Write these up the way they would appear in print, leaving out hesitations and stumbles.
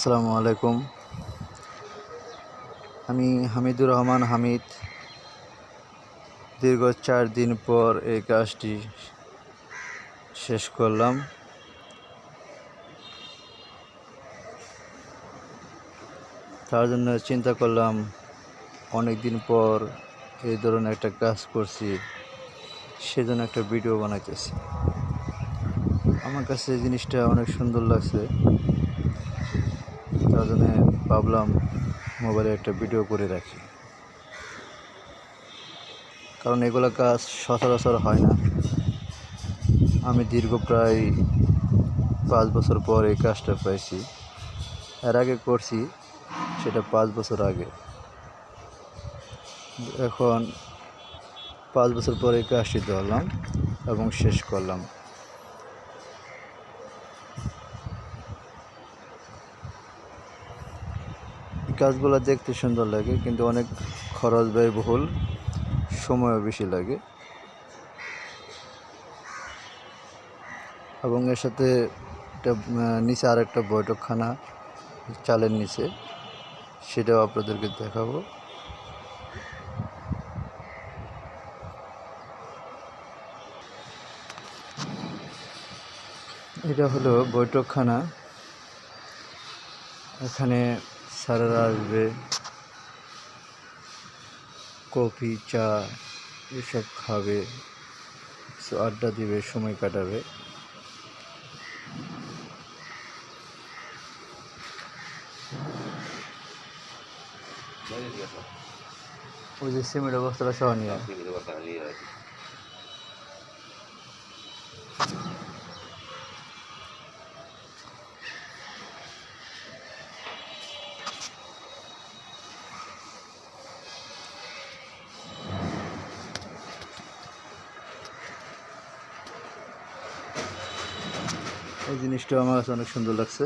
আসসালামু আলাইকুম। আমি হামিদুর রহমান হামিদ। দীর্ঘ 4 দিন পর এই কাজটি শেষ করলাম। তার জন্য চিন্তা করলাম, অনেক দিন পর এই ধরনের একটা কাজ করছি, সেজন্য একটা ভিডিও বানাইতেছি। আমার কাছে এই জিনিসটা অনেক সুন্দর লাগছে, তার জন্য ভাবলাম মোবাইলে একটা ভিডিও করে রাখি, কারণ এগুলো কাজ সচরাচর হয় না। আমি দীর্ঘ প্রায় 5 বছর পর এই কাজটা পাইছি। এর আগে করছি, সেটা 5 বছর আগে। এখন 5 বছর পর এই কাজটি ধরলাম এবং শেষ করলাম। কাজগুলো দেখতে সুন্দর লাগে, কিন্তু অনেক খরচ ব্যয়বহুল, সময়ও বেশি লাগে। এবং এর সাথে নিচে আরেকটা বৈঠকখানা চালের নিচে, সেটাও আপনাদেরকে দেখাবো। এটা হলো বৈঠকখানা। এখানে স্যারেরা আসবে, কফি চা এসব খাবে, আড্ডা দিবে, সময় কাটাবে। ওই যে সিমেন্টের বস্তাটা সহ নিয়ে এই জিনিসটা আমার কাছে অনেক সুন্দর লাগছে।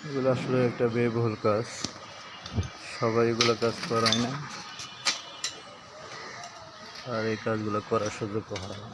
এগুলো আসলে একটা ব্যয়বহুল কাজ, সবাই এগুলো কাজ করায় না, আর এই কাজগুলো করার সুযোগ হয় না।